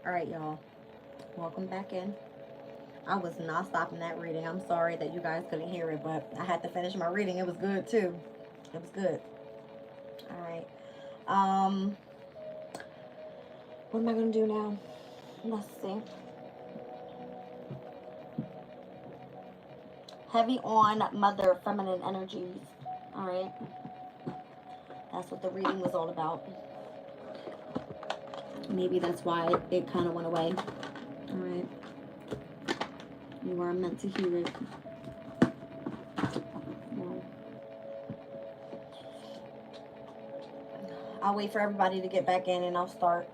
All right, y'all. Welcome back in. I was not stopping that reading. I'm sorry that you guys couldn't hear it, but I had to finish my reading. It was good too. It was good. All right. Um, what am I gonna do now? Let's see. Heavy on mother feminine energies. All right. That's what the reading was all about. Maybe that's why it kind of went away. All right. You were meant to hear it. Well, I'll wait for everybody to get back in and I'll start.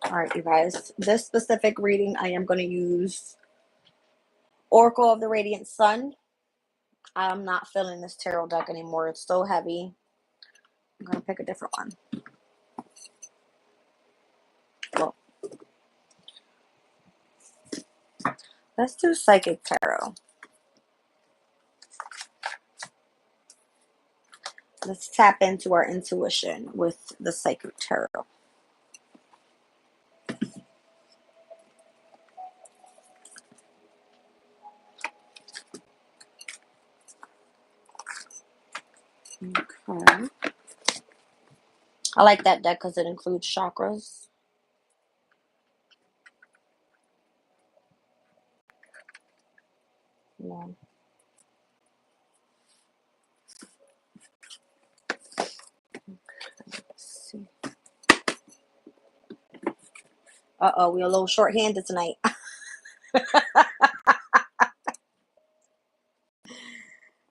All right, you guys. This specific reading, I am going to use Oracle of the Radiant Sun. I'm not feeling this tarot deck anymore. It's so heavy. I'm going to pick a different one. Well, let's do Psychic Tarot. Let's tap into our intuition with the Psychic Tarot. Okay. I like that deck because it includes chakras. Yeah. Let's see. Uh-oh, we're a little short-handed tonight.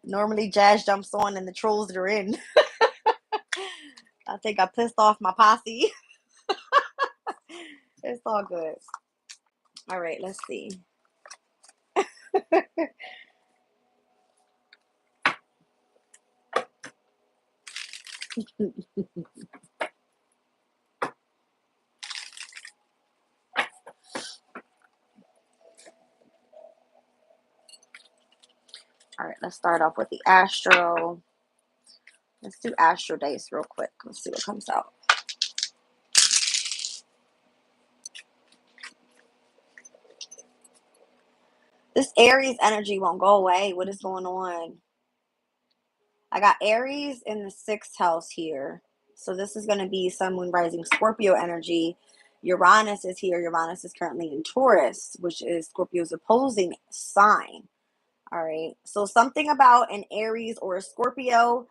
Normally Jazz jumps on and the trolls are in. I think I pissed off my posse. It's all good. All right, let's see. All right, let's start off with the Astro. Let's do Astro Dice real quick. Let's see what comes out. This Aries energy won't go away. What is going on? I got Aries in the 6th house here. So this is going to be Sun, Moon, Rising, Scorpio energy. Uranus is here. Uranus is currently in Taurus, which is Scorpio's opposing sign. All right. So something about an Aries or a Scorpio,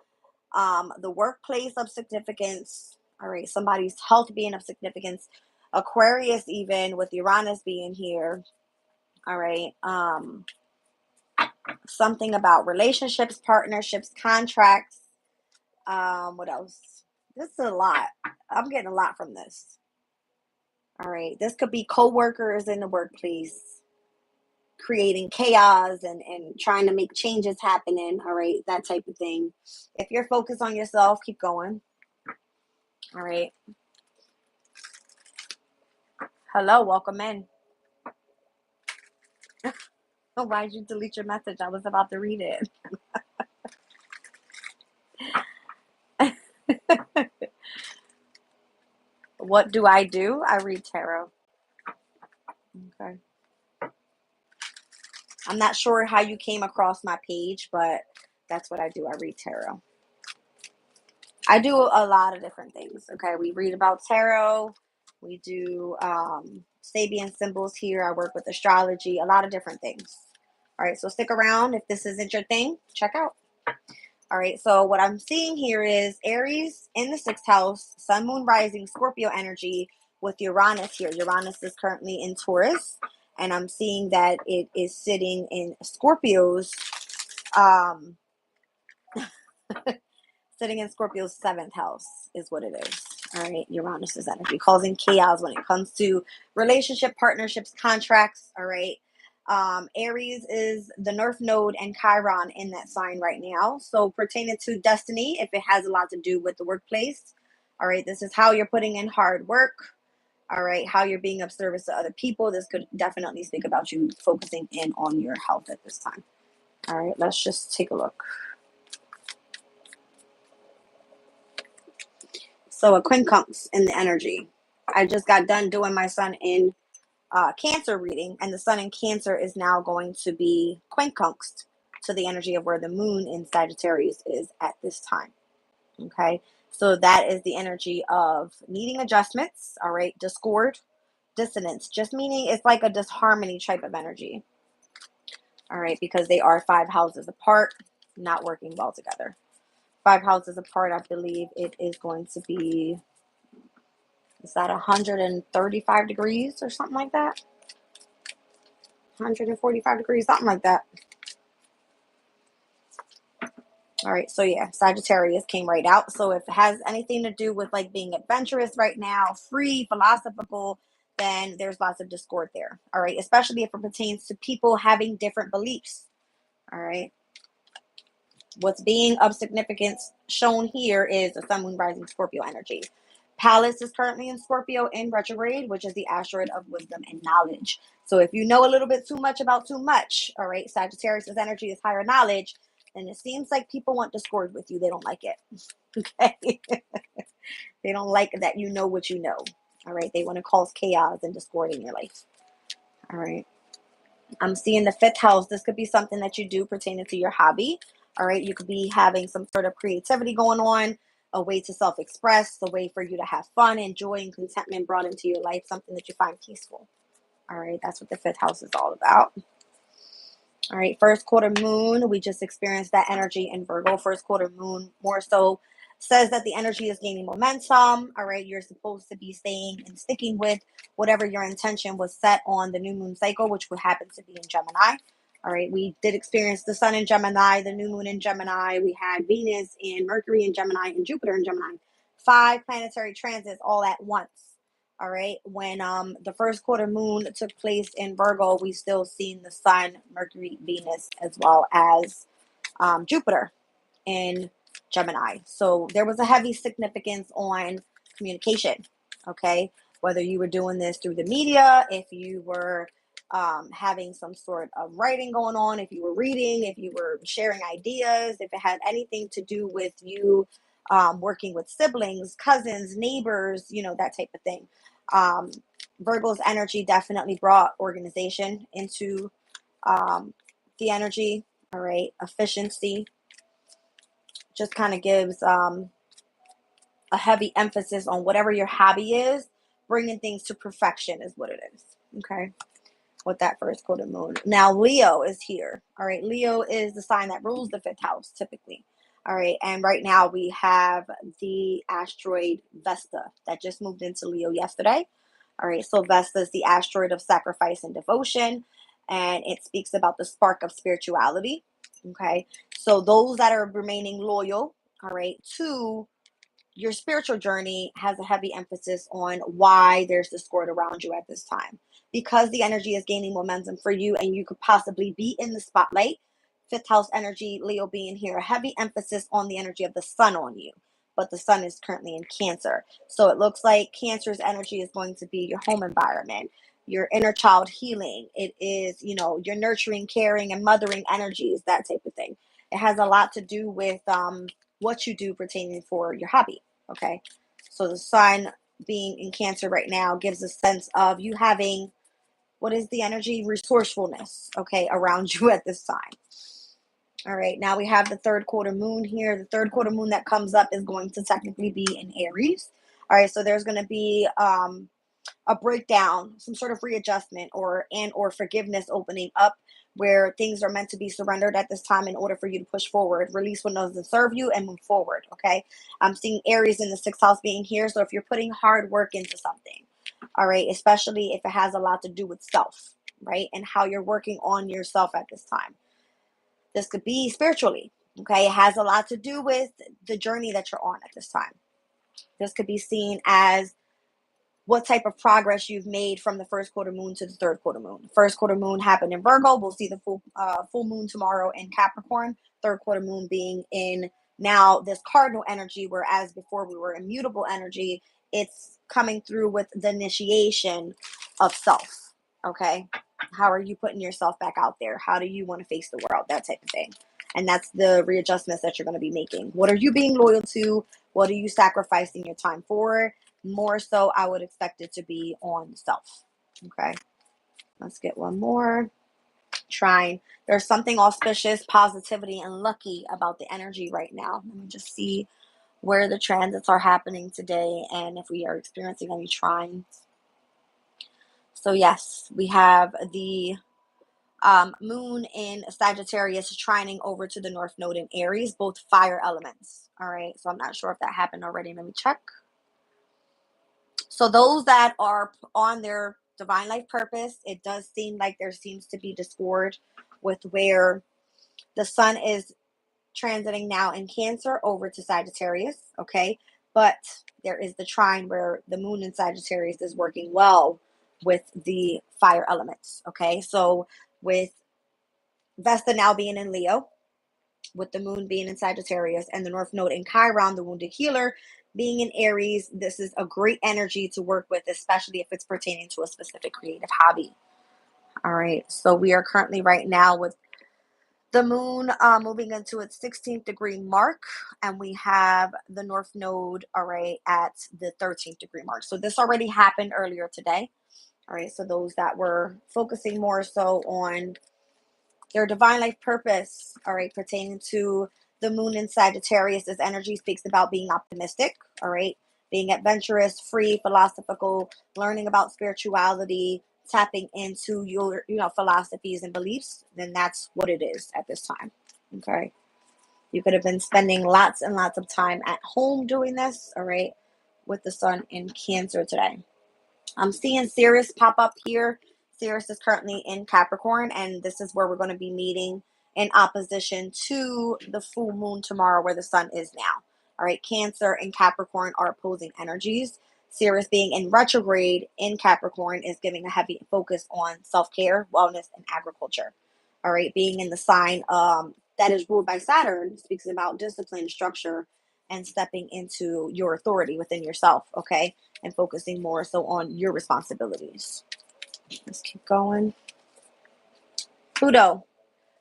the workplace of significance. All right. Somebody's health being of significance. Aquarius even with Uranus being here. All right. Something about relationships, partnerships, contracts. What else? This is a lot. I'm getting a lot from this. All right. This could be co-workers in the workplace creating chaos and trying to make changes happening. All right. That type of thing. If you're focused on yourself, keep going. All right. Hello. Welcome in. Why'd you delete your message? I was about to read it. What do? I read tarot. Okay. I'm not sure how you came across my page, but that's what I do. I read tarot. I do a lot of different things. Okay. We read about tarot. We do Sabian symbols here. I work with astrology, a lot of different things. All right. So stick around. If this isn't your thing, check out. All right. So what I'm seeing here is Aries in the 6th house, Sun, Moon, Rising, Scorpio energy with Uranus here. Uranus is currently in Taurus. And I'm seeing that it is sitting in Scorpio's sitting in Scorpio's 7th house is what it is. All right, Uranus's energy, causing chaos when it comes to relationship, partnerships, contracts. All right. Aries is the North Node and Chiron in that sign right now. So pertaining to destiny, if it has a lot to do with the workplace. All right, this is how you're putting in hard work. All right, how you're being of service to other people. This could definitely speak about you focusing in on your health at this time. All right, let's just take a look. So a quincunx in the energy. I just got done doing my sun in Cancer reading, and the sun in Cancer is now going to be quincunxed to the energy of where the moon in Sagittarius is at this time. Okay, so that is the energy of needing adjustments. All right, discord, dissonance, just meaning it's like a disharmony type of energy. All right, because they are 5 houses apart, not working well together. 5 houses apart, I believe it is going to be, is that 135 degrees or something like that? 145 degrees, something like that. All right, so yeah, Sagittarius came right out. So if it has anything to do with like being adventurous right now, free, philosophical, then there's lots of discord there. All right, especially if it pertains to people having different beliefs. All right. What's being of significance shown here is the Sun, Moon, Rising, Scorpio energy. Pallas is currently in Scorpio in retrograde, which is the asteroid of wisdom and knowledge. So if you know a little bit too much about too much, all right, Sagittarius' energy is higher knowledge, and it seems like people want discord with you. They don't like it. Okay. They don't like that you know what you know. All right. They want to cause chaos and discord in your life. All right. I'm seeing the 5th house. This could be something that you do pertaining to your hobby. All right. You could be having some sort of creativity going on, a way to self-express, a way for you to have fun and joy and contentment brought into your life, something that you find peaceful. All right. That's what the 5th house is all about. All right. First quarter moon. We just experienced that energy in Virgo. First quarter moon more so says that the energy is gaining momentum. All right. You're supposed to be staying and sticking with whatever your intention was set on the new moon cycle, which would happen to be in Gemini. All right. We did experience the sun in Gemini, the new moon in Gemini. We had Venus and Mercury in Gemini and Jupiter in Gemini. 5 planetary transits all at once. All right. When the first quarter moon took place in Virgo, we still seen the sun, Mercury, Venus, as well as Jupiter in Gemini. So there was a heavy significance on communication. Okay. Whether you were doing this through the media, if you were having some sort of writing going on, if you were reading, if you were sharing ideas, if it had anything to do with you working with siblings, cousins, neighbors, that type of thing. Virgo's energy definitely brought organization into the energy. All right. Efficiency just kind of gives a heavy emphasis on whatever your hobby is, bringing things to perfection is what it is. Okay. With that first quarter moon. Now, Leo is here. All right. Leo is the sign that rules the 5th house typically. All right. And right now we have the asteroid Vesta that just moved into Leo yesterday. All right. So Vesta is the asteroid of sacrifice and devotion. And it speaks about the spark of spirituality. Okay. So those that are remaining loyal, all right, to your spiritual journey has a heavy emphasis on why there's discord around you at this time. Because the energy is gaining momentum for you and you could possibly be in the spotlight. 5th house energy, Leo being here, a heavy emphasis on the energy of the sun on you. But the sun is currently in Cancer. So it looks like Cancer's energy is going to be your home environment, your inner child healing. It is, your nurturing, caring, and mothering energies, that type of thing. It has a lot to do with what you do pertaining for your hobby. Okay. So the sun being in Cancer right now gives a sense of you having, what is the energy? Resourcefulness, okay, around you at this time. All right. Now we have the 3rd quarter moon here. The 3rd quarter moon that comes up is going to technically be in Aries. All right. So there's going to be a breakdown, some sort of readjustment or forgiveness opening up where things are meant to be surrendered at this time in order for you to push forward, release what doesn't serve you and move forward. Okay. I'm seeing Aries in the 6th house being here. So if you're putting hard work into something, all right, especially if it has a lot to do with self, right, and how you're working on yourself at this time. This could be spiritually. Okay. It has a lot to do with the journey that you're on at this time. This could be seen as what type of progress you've made from the first quarter moon to the third quarter moon. First quarter moon happened in Virgo. We'll see the full moon tomorrow in Capricorn. Third quarter moon being in now this cardinal energy, whereas before we were in mutable energy. It's coming through with the initiation of self. Okay, how are you putting yourself back out there? How do you want to face the world? That type of thing. And that's the readjustments that you're going to be making. What are you being loyal to? What are you sacrificing your time for? More so, I would expect it to be on self. Okay, let's get one more. Trine. There's something auspicious, positivity, and lucky about the energy right now. Let me just see where the transits are happening today and if we are experiencing any trines. So yes, we have the moon in Sagittarius trining over to the North Node in Aries, both fire elements. All right, so I'm not sure if that happened already. Let me check. So those that are on their divine life purpose, it does seem like there seems to be discord with where the sun is transiting now in Cancer over to Sagittarius, okay? But there is the trine where the moon in Sagittarius is working well with the fire elements, okay? So with Vesta now being in Leo, with the moon being in Sagittarius and the North Node in Chiron, the wounded healer, being in Aries, this is a great energy to work with, especially if it's pertaining to a specific creative hobby. All right, so we are currently right now with the moon moving into its 16th degree mark, and we have the North Node, all right, at the 13th degree mark. So this already happened earlier today. All right, so those that were focusing more so on their divine life purpose, all right, pertaining to the moon in Sagittarius, this energy speaks about being optimistic, all right, being adventurous, free, philosophical, learning about spirituality, tapping into your, philosophies and beliefs. Then that's what it is at this time. Okay. You could have been spending lots and lots of time at home doing this, all right, with the sun in Cancer today. I'm seeing Sirius pop up here. Sirius is currently in Capricorn, and this is where we're going to be meeting in opposition to the full moon tomorrow, where the sun is now. All right, Cancer and Capricorn are opposing energies. Sirius being in retrograde in Capricorn is giving a heavy focus on self-care, wellness, and agriculture. All right, being in the sign that is ruled by Saturn speaks about discipline, structure, and stepping into your authority within yourself, okay? And focusing more so on your responsibilities. Let's keep going. Pluto.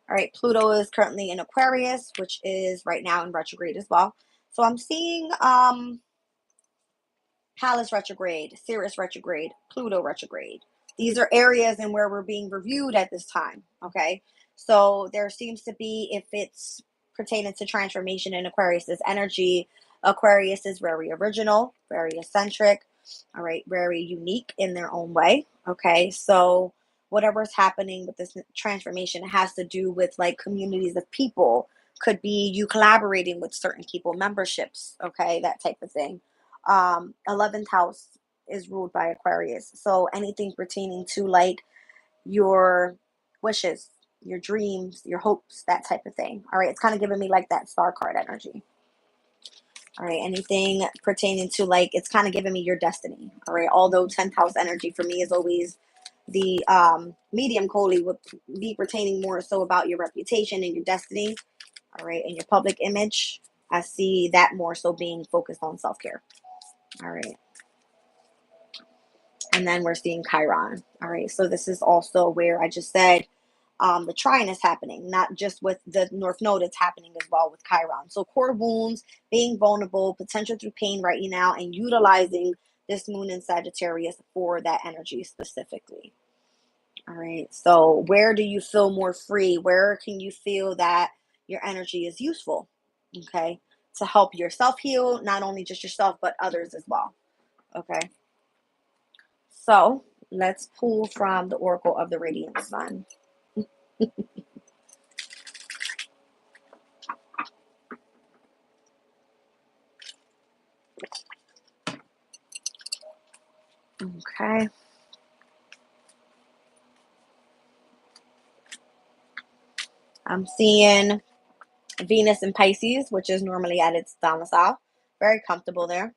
All right, Pluto is currently in Aquarius, which is right now in retrograde as well. So I'm seeing Pallas retrograde, Sirius retrograde, Pluto retrograde. These are areas in where we're being reviewed at this time, okay? So there seems to be, if it's pertaining to transformation in Aquarius's energy, Aquarius is very original, very eccentric, all right, very unique in their own way, okay? So whatever's happening with this transformation has to do with like communities of people, could be you collaborating with certain people, memberships, okay, that type of thing. 11th house is ruled by Aquarius. So anything pertaining to like your wishes, your dreams, your hopes, that type of thing. All right. It's kind of giving me like that star card energy. All right. Anything pertaining to like, it's kind of giving me your destiny. All right. Although 10th house energy for me is always the medium Coley would be pertaining more so about your reputation and your destiny. All right. And your public image. I see that more so being focused on self-care. All right. And then we're seeing Chiron. All right. So this is also where I just said the trine is happening, not just with the North Node, it's happening as well with Chiron. So core wounds, being vulnerable, potential through pain right now, and utilizing this moon in Sagittarius for that energy specifically. All right. So where do you feel more free? Where can you feel that your energy is useful? Okay. To help yourself heal, not only just yourself, but others as well. Okay. So let's pull from the Oracle of the Radiant Sun. Okay. I'm seeing Venus in Pisces, which is normally at its domicile. Very comfortable there.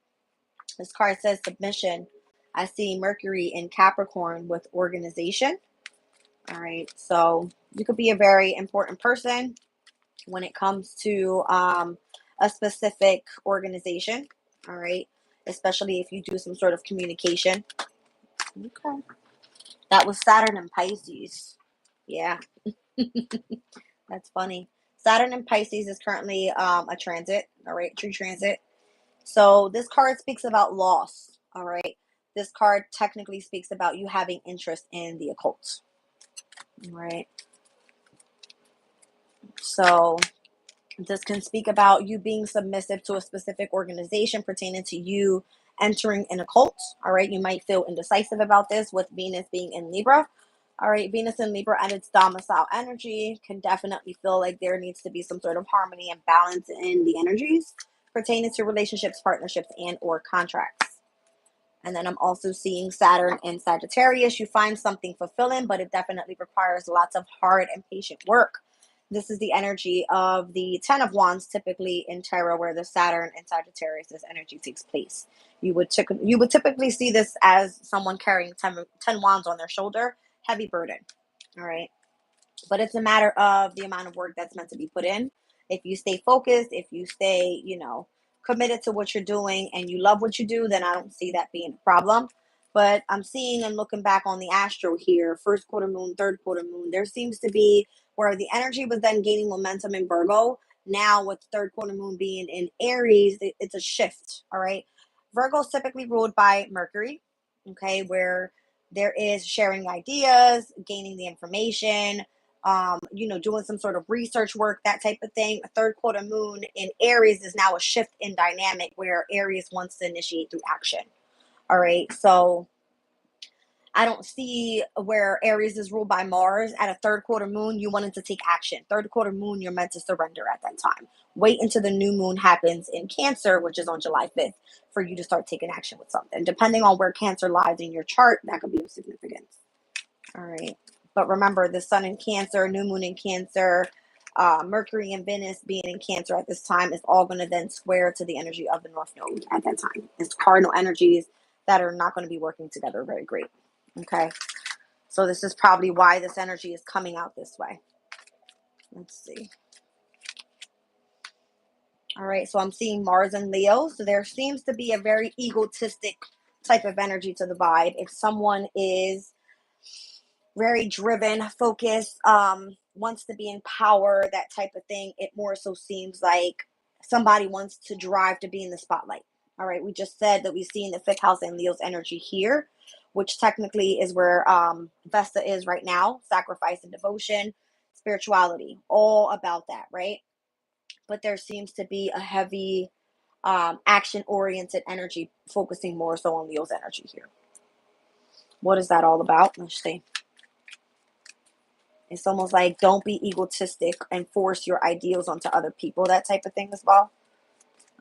This card says submission. I see Mercury in Capricorn with organization. All right, so you could be a very important person when it comes to a specific organization. All right, especially if you do some sort of communication. Okay, that was Saturn and Pisces. Yeah, that's funny. Saturn and Pisces is currently a transit. All right, true transit. So this card speaks about loss. All right, this card technically speaks about you having interest in the occult. All right, so this can speak about you being submissive to a specific organization pertaining to you entering an occult. All right, you might feel indecisive about this with Venus being in Libra. All right, Venus in Libra and its domicile energy can definitely feel like there needs to be some sort of harmony and balance in the energies pertaining to relationships, partnerships, and or contracts. And then I'm also seeing Saturn in Sagittarius. You find something fulfilling, but it definitely requires lots of hard and patient work. This is the energy of the Ten of Wands, typically in tarot, where the Saturn and Sagittarius energy takes place. You would typically see this as someone carrying 10 wands on their shoulder, heavy burden. All right. But it's a matter of the amount of work that's meant to be put in. If you stay focused, if you stay, committed to what you're doing and you love what you do, then I don't see that being a problem. But I'm seeing and looking back on the astro here, first quarter moon, third quarter moon, there seems to be where the energy was then gaining momentum in Virgo. Now with third quarter moon being in Aries, it's a shift. All right. Virgo is typically ruled by Mercury, okay, where there is sharing ideas, gaining the information, doing some sort of research work, that type of thing. A third quarter moon in Aries is now a shift in dynamic where Aries wants to initiate through action. All right. So I don't see where Aries is ruled by Mars. At a third quarter moon, you wanted to take action. Third quarter moon, you're meant to surrender at that time. Wait until the new moon happens in Cancer, which is on July 5th, for you to start taking action with something. Depending on where Cancer lies in your chart, that could be of significance. All right. But remember, the sun in Cancer, new moon in Cancer, Mercury and Venus being in Cancer at this time is all going to then square to the energy of the North Node at that time. It's cardinal energies that are not going to be working together very great. Okay. So this is probably why this energy is coming out this way. Let's see. All right. So I'm seeing Mars and Leo. So there seems to be a very egotistic type of energy to the vibe. If someone is very driven, focused, wants to be in power, that type of thing, it more so seems like somebody wants to drive to be in the spotlight. All right, we just said that we've seen the fifth house and Leo's energy here, which technically is where Vesta is right now, sacrifice and devotion, spirituality, all about that, right? But there seems to be a heavy action-oriented energy focusing more so on Leo's energy here. What is that all about? Let's see. It's almost like don't be egotistic and force your ideals onto other people, that type of thing as well.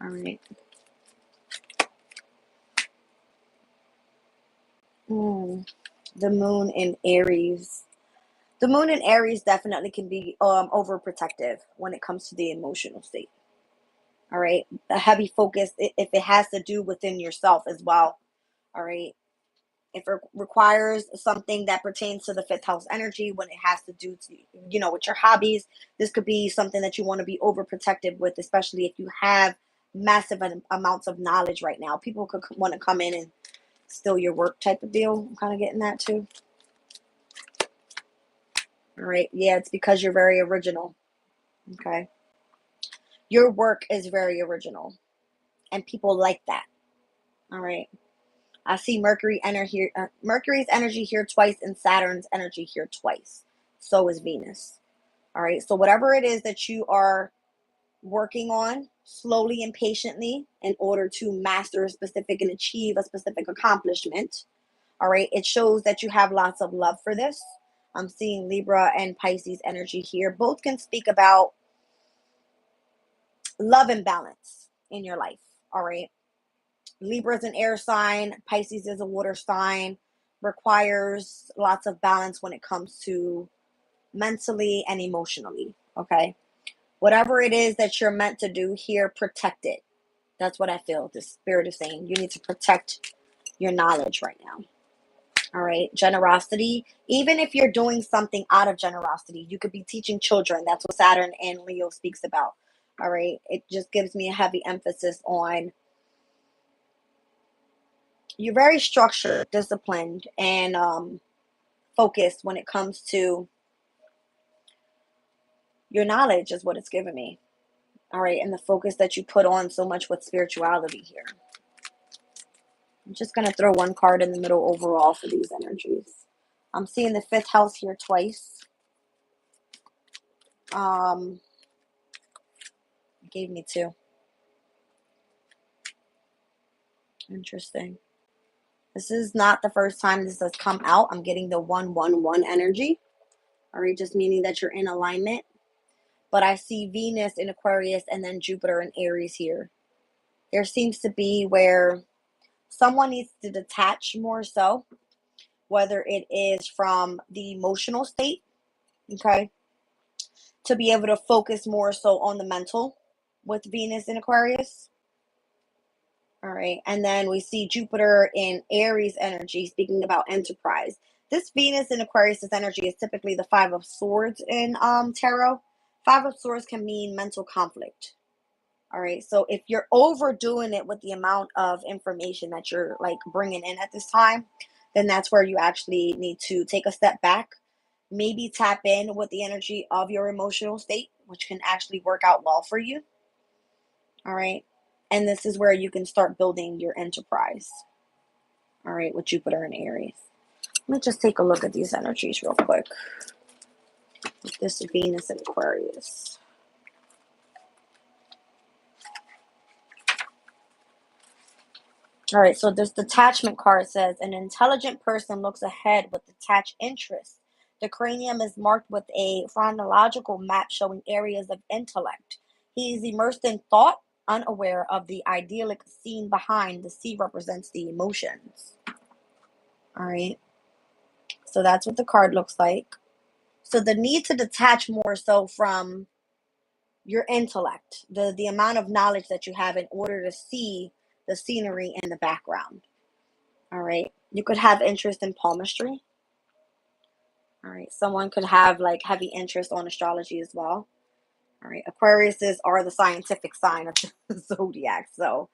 All right. The moon in Aries. The moon in Aries definitely can be overprotective when it comes to the emotional state. All right. A heavy focus, if it has to do within yourself as well. All right. If it requires something that pertains to the fifth house energy, when it has to do to, with your hobbies, this could be something that you want to be overprotective with, especially if you have massive amounts of knowledge right now. People could want to come in and steal your work type of deal. I'm kind of getting that too. All right. Yeah, it's because you're very original. Okay. Your work is very original and people like that. All right. I see Mercury's energy here twice and Saturn's energy here twice. So is Venus. All right. So whatever it is that you are working on slowly and patiently in order to master a specific and achieve a specific accomplishment. All right. It shows that you have lots of love for this. I'm seeing Libra and Pisces energy here. Both can speak about love and balance in your life. All right. Libra is an air sign, Pisces is a water sign, requires lots of balance when it comes to mentally and emotionally. Okay. Whatever it is that you're meant to do here, protect it. That's what I feel. The spirit is saying you need to protect your knowledge right now. All right. Generosity. Even if you're doing something out of generosity, you could be teaching children. That's what Saturn and Leo speaks about. All right. It just gives me a heavy emphasis on you're very structured, disciplined, and focused when it comes to your knowledge, is what it's given me. All right. And the focus that you put on so much with spirituality here. I'm just going to throw one card in the middle overall for these energies. I'm seeing the 5th house here twice. It gave me 2. Interesting. This is not the first time this has come out. I'm getting the 111 energy. All right, just meaning that you're in alignment. But I see Venus in Aquarius and then Jupiter in Aries here. There seems to be where someone needs to detach more so, whether it is from the emotional state, okay, to be able to focus more so on the mental with Venus in Aquarius. All right. And then we see Jupiter in Aries energy, speaking about enterprise. This Venus in Aquarius energy is typically the 5 of Swords in tarot. 5 of Swords can mean mental conflict. All right. So if you're overdoing it with the amount of information that you're like bringing in at this time, then that's where you actually need to take a step back. Maybe tap in with the energy of your emotional state, which can actually work out well for you. All right. And this is where you can start building your enterprise. All right, with Jupiter and Aries. Let me just take a look at these energies real quick. With this Venus and Aquarius. All right, so this detachment card says, an intelligent person looks ahead with detached interest. The cranium is marked with a chronological map showing areas of intellect. He is immersed in thought, unaware of the idyllic scene behind. The sea represents the emotions. All right. So that's what the card looks like. So the need to detach more so from your intellect, the amount of knowledge that you have in order to see the scenery in the background. All right. You could have interest in palmistry. All right. Someone could have like heavy interest on astrology as well. All right. Aquariuses are the scientific sign of the zodiac. So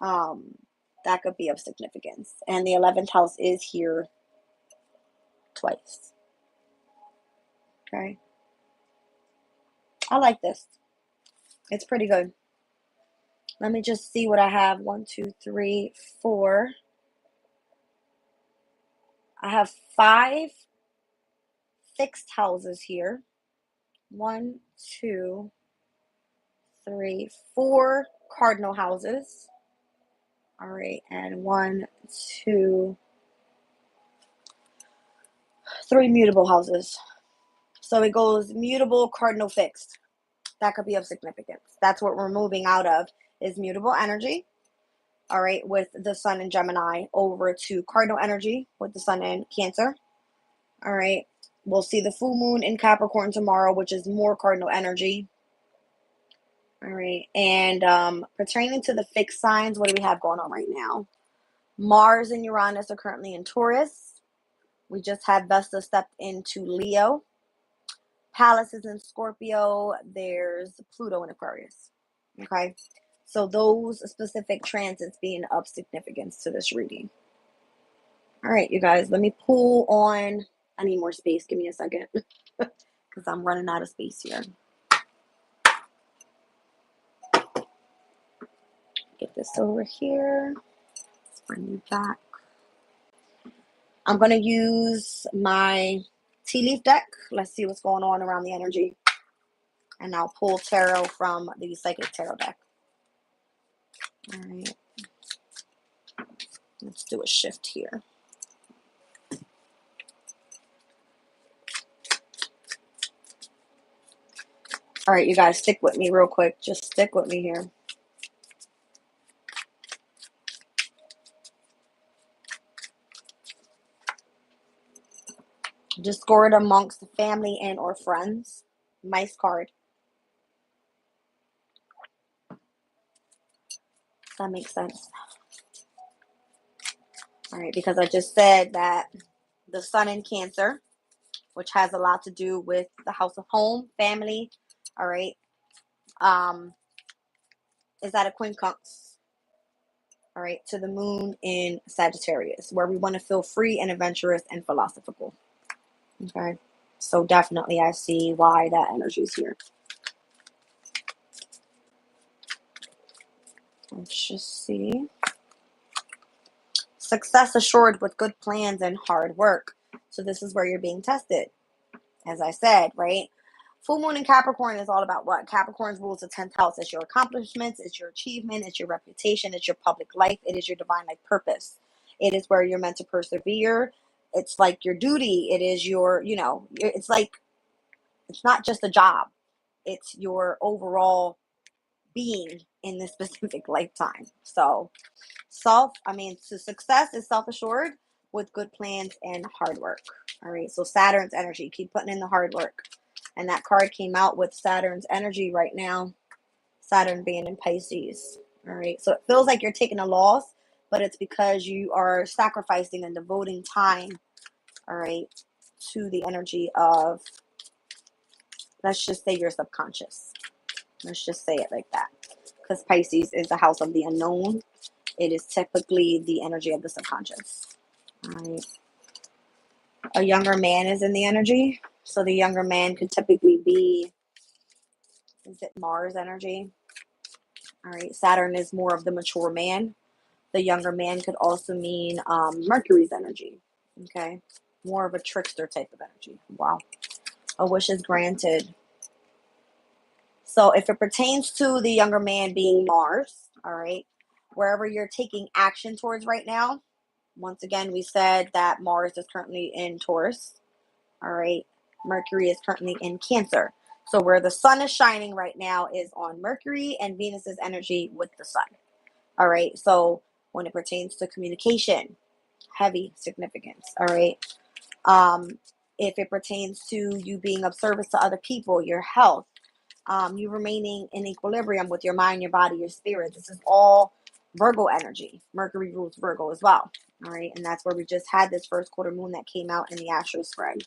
that could be of significance. And the 11th house is here twice. Okay. I like this. It's pretty good. Let me just see what I have. 1, 2, 3, 4. I have 5 fixed houses here. 1, 2, 3, 4 cardinal houses. All right, and 1, 2, 3 mutable houses. So it goes mutable, cardinal, fixed. That could be of significance. That's what we're moving out of, is mutable energy. All right, with the sun in Gemini, over to cardinal energy with the sun in Cancer. All right, we'll see the full moon in Capricorn tomorrow, which is more cardinal energy. All right, and pertaining to the fixed signs, what do we have going on right now? Mars and Uranus are currently in Taurus. We just had Vesta stepped into Leo. Pallas is in Scorpio. There's Pluto in Aquarius. Okay, so those specific transits being of significance to this reading. All right, you guys, let me pull on. I need more space. Give me a second because I'm running out of space here. Get this over here. Let's bring you back. I'm going to use my tea leaf deck. Let's see what's going on around the energy. And I'll pull tarot from the Psychic Tarot deck. All right. Let's do a shift here. All right, you guys, stick with me real quick. Just stick with me here. Discord amongst family and or friends. Nice card. That makes sense. All right, because I just said that the sun in Cancer, which has a lot to do with the house of home, family, all right, um, is at a quincunx, all right, to the moon in Sagittarius, where we want to feel free and adventurous and philosophical. Okay, so definitely I see why that energy is here. Let's just see. Success assured with good plans and hard work. So this is where you're being tested, as I said, right? Full moon in Capricorn is all about what? Capricorn's rules the 10th house. It's your accomplishments, it's your achievement, it's your reputation, it's your public life, it is your divine life purpose. It is where you're meant to persevere. It's like your duty. It is your, it's like, it's not just a job, it's your overall being in this specific lifetime. So, success is self assured with good plans and hard work. All right, so Saturn's energy, keep putting in the hard work. And that card came out with Saturn's energy right now, Saturn being in Pisces. All right, so it feels like you're taking a loss, but it's because you are sacrificing and devoting time, all right, to the energy of, let's just say, your subconscious. Let's just say it like that. Because Pisces is the house of the unknown. It is typically the energy of the subconscious. All right. A younger man is in the energy. So the younger man could typically be, is it Mars energy? All right. Saturn is more of the mature man. The younger man could also mean Mercury's energy. Okay. More of a trickster type of energy. Wow. A wish is granted. So if it pertains to the younger man being Mars, all right, wherever you're taking action towards right now, once again, we said that Mars is currently in Taurus. All right. Mercury is currently in Cancer. So where the sun is shining right now is on Mercury and Venus's energy with the sun. All right. So when it pertains to communication, heavy significance. All right. Um, if it pertains to you being of service to other people, your health, you remaining in equilibrium with your mind, your body, your spirit. This is all Virgo energy. Mercury rules Virgo as well. All right. And that's where we just had this first quarter moon that came out in the astral spread.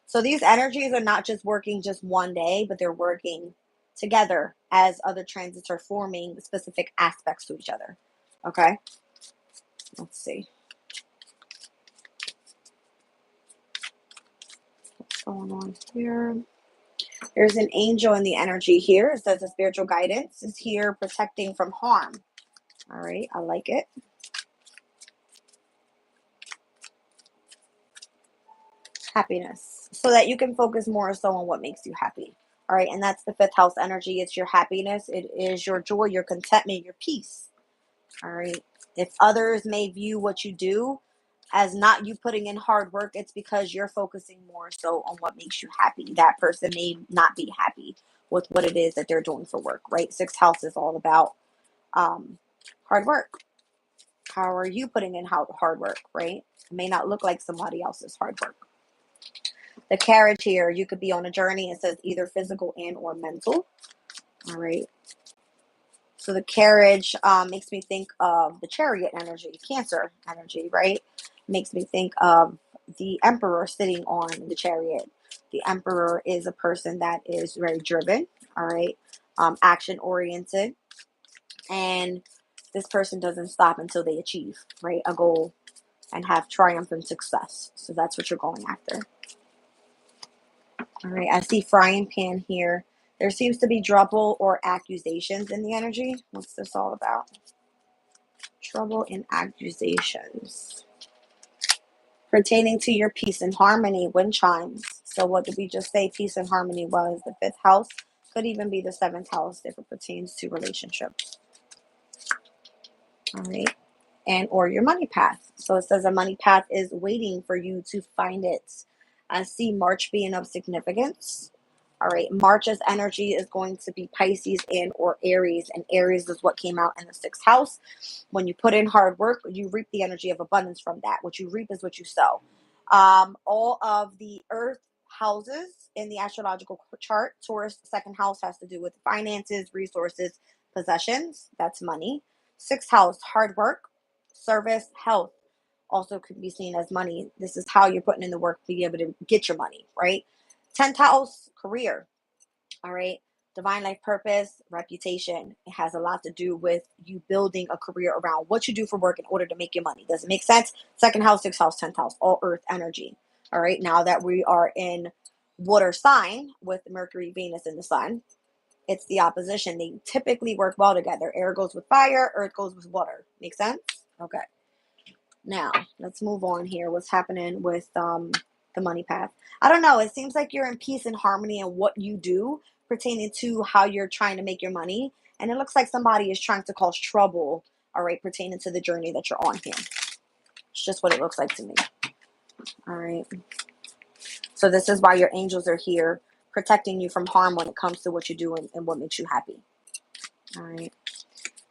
So these energies are not just working just one day, but they're working together as other transits are forming specific aspects to each other. Okay. Let's see. What's going on here? There's an angel in the energy here. It says the spiritual guidance is here protecting from harm. All right. I like it. Happiness, so that you can focus more so on what makes you happy. All right, and that's the fifth house energy. It's your happiness, it is your joy, your contentment, your peace. All right, if others may view what you do as not you putting in hard work, it's because you're focusing more so on what makes you happy. That person may not be happy with what it is that they're doing for work. Right, sixth house is all about hard work. How are you putting in hard work? Right, it may not look like somebody else's hard work. The carriage here, you could be on a journey. It says either physical and or mental. All right. So the carriage makes me think of the chariot energy, Cancer energy, right? Makes me think of the emperor sitting on the chariot. The emperor is a person that is very driven, all right, action oriented. And this person doesn't stop until they achieve, right, a goal and have triumphant success. So that's what you're going after. All right, I see frying pan here. There seems to be trouble or accusations in the energy. What's this all about? Trouble and accusations. Pertaining to your peace and harmony, wind chimes. So what did we just say peace and harmony was? The fifth house. Could even be the seventh house if it pertains to relationships. All right. And or your money path. So it says a money path is waiting for you to find it. I see March being of significance. All right, March's energy is going to be Pisces and or Aries, and Aries is what came out in the sixth house. When you put in hard work, you reap the energy of abundance from that. What you reap is what you sow. All of the earth houses in the astrological chart, Taurus second house has to do with finances, resources, possessions. That's money. Sixth house, hard work, service, health. Also could be seen as money. This is how you're putting in the work to be able to get your money, right? 10th house, career. All right. Divine life purpose, reputation. It has a lot to do with you building a career around what you do for work in order to make your money. Does it make sense? Second house, sixth house, 10th house, all earth energy. All right. Now that we are in water sign with Mercury, Venus, and the sun, it's the opposition. They typically work well together. Air goes with fire, earth goes with water. Make sense? Okay. Now, let's move on here. What's happening with the money path? I don't know. It seems like you're in peace and harmony in what you do pertaining to how you're trying to make your money. And it looks like somebody is trying to cause trouble, all right, pertaining to the journey that you're on here. It's just what it looks like to me. All right. So this is why your angels are here, protecting you from harm when it comes to what you do and what makes you happy. All right.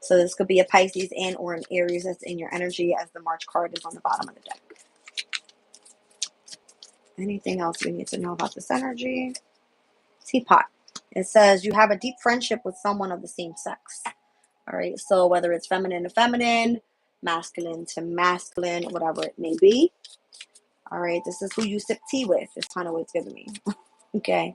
So this could be a Pisces and or an Aries that's in your energy, as the March card is on the bottom of the deck. Anything else we need to know about this energy? Teapot. It says you have a deep friendship with someone of the same sex. All right. So whether it's feminine to feminine, masculine to masculine, whatever it may be. All right. This is who you sip tea with. It's kind of what it's giving me. Okay.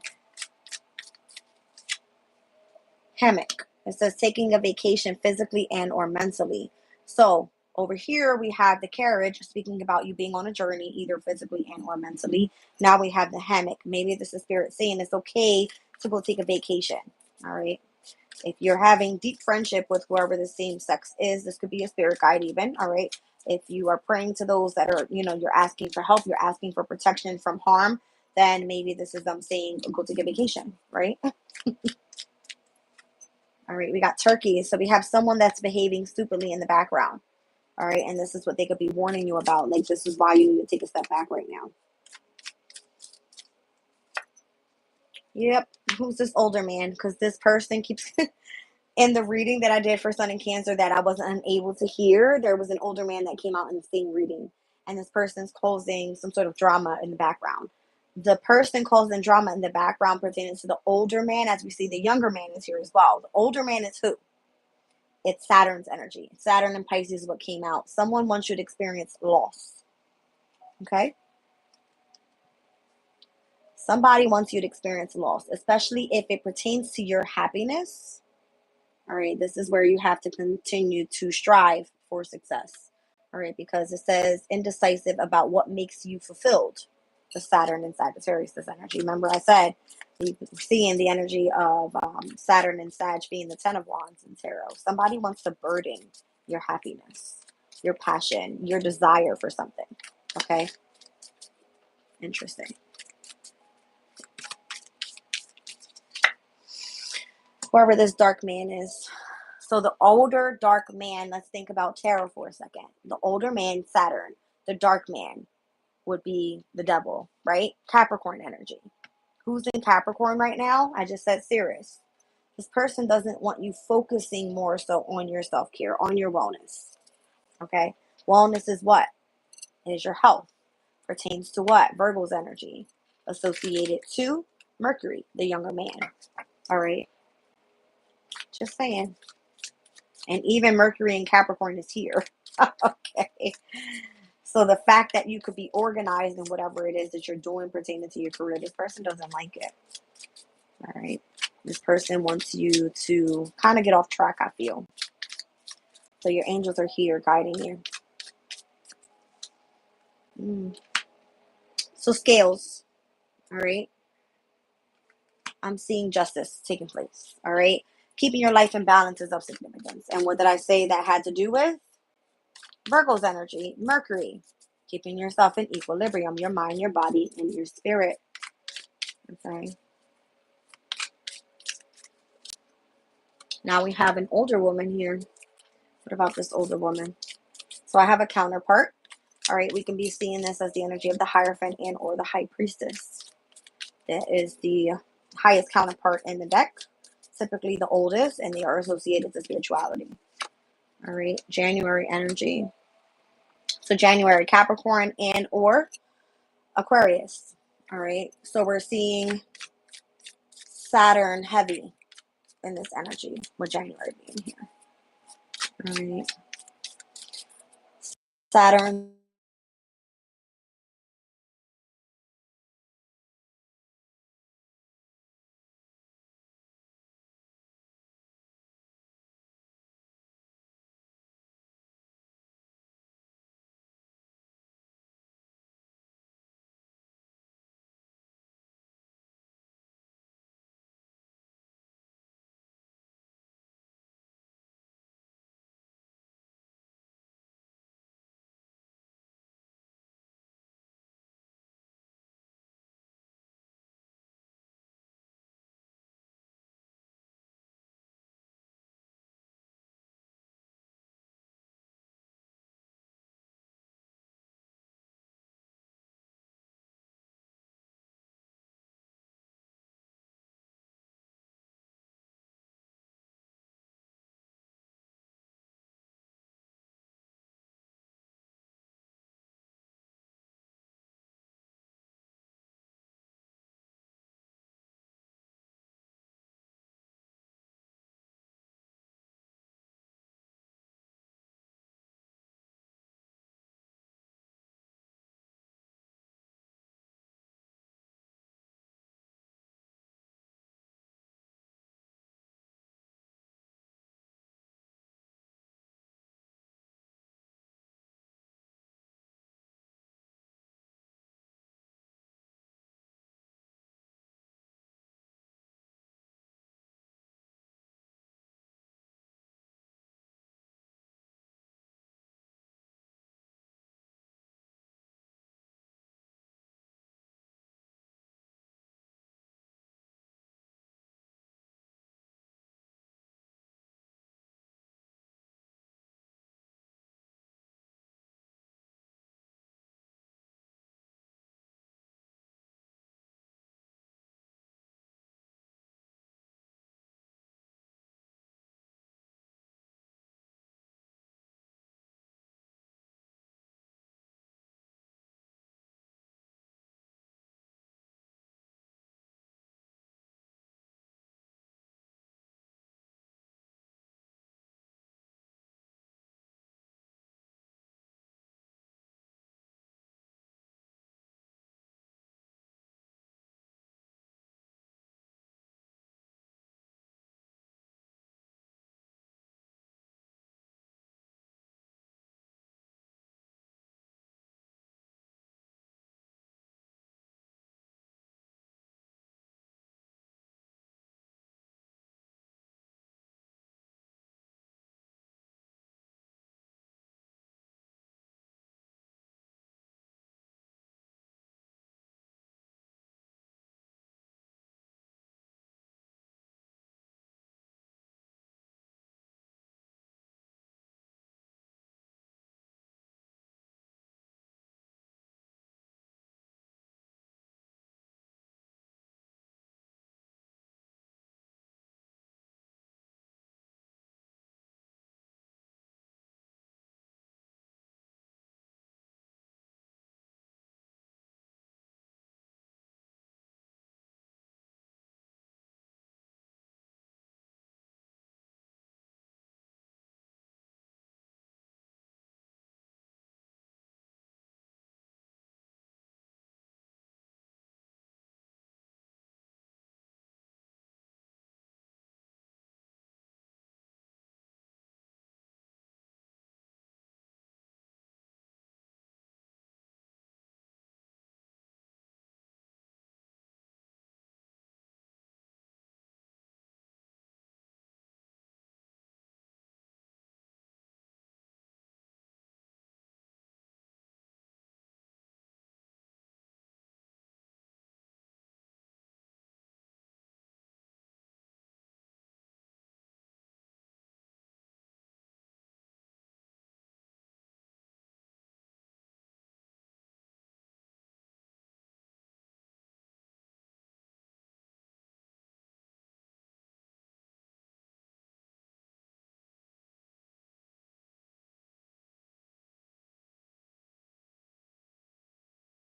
Hammock. It says taking a vacation physically and or mentally. So over here we have the carriage, speaking about you being on a journey, either physically and or mentally. Now we have the hammock. Maybe this is spirit saying it's okay to go take a vacation. All right. If you're having deep friendship with whoever the same sex is, this could be a spirit guide even. All right. If you are praying to those that are, you're asking for help, you're asking for protection from harm, then maybe this is them saying go take a vacation, right? All right, we got turkey. So we have someone that's behaving stupidly in the background. All right, and this is what they could be warning you about. Like, this is why you need to take a step back right now. Yep. Who's this older man? Because this person keeps... in the reading that I did for Sun and Cancer that I wasn't unable to hear, there was an older man that came out in the same reading. And this person's causing some sort of drama in the background. The person causing drama in the background pertaining to the older man, as we see the younger man is here as well. The older man is who? It's Saturn's energy. Saturn and Pisces is what came out. Someone wants you to experience loss. Okay? Somebody wants you to experience loss, especially if it pertains to your happiness. All right, this is where you have to continue to strive for success. All right, because it says indecisive about what makes you fulfilled. The Saturn and Sagittarius, this energy. Remember I said, you seeing the energy of Saturn and Sag being the 10 of Wands in tarot. Somebody wants to burden your happiness, your passion, your desire for something. Okay? Interesting. Whoever this dark man is. So the older dark man, let's think about tarot for a second. The older man, Saturn. The dark man would be the devil, right? Capricorn energy. Who's in Capricorn right now? I just said Sirius. This person doesn't want you focusing more so on your self-care, on your wellness. Okay? Wellness is what? It is your health. Pertains to what? Virgo's energy. Associated to Mercury, the younger man. All right? Just saying. And even Mercury in Capricorn is here. Okay? So the fact that you could be organized in whatever it is that you're doing pertaining to your career, this person doesn't like it. All right? This person wants you to kind of get off track, I feel. So your angels are here guiding you. So scales, all right? I'm seeing justice taking place, all right? Keeping your life in balance is of significance. And what did I say that had to do with? Virgo's energy, Mercury. Keeping yourself in equilibrium, your mind, your body, and your spirit. Okay. Now we have an older woman here. What about this older woman? So I have a counterpart. All right, we can be seeing this as the energy of the Hierophant and or the High Priestess. That is the highest counterpart in the deck. Typically the oldest, and they are associated to spirituality. All right, January energy. So January, Capricorn and or Aquarius. All right, so we're seeing Saturn heavy in this energy with January being here. All right. Saturn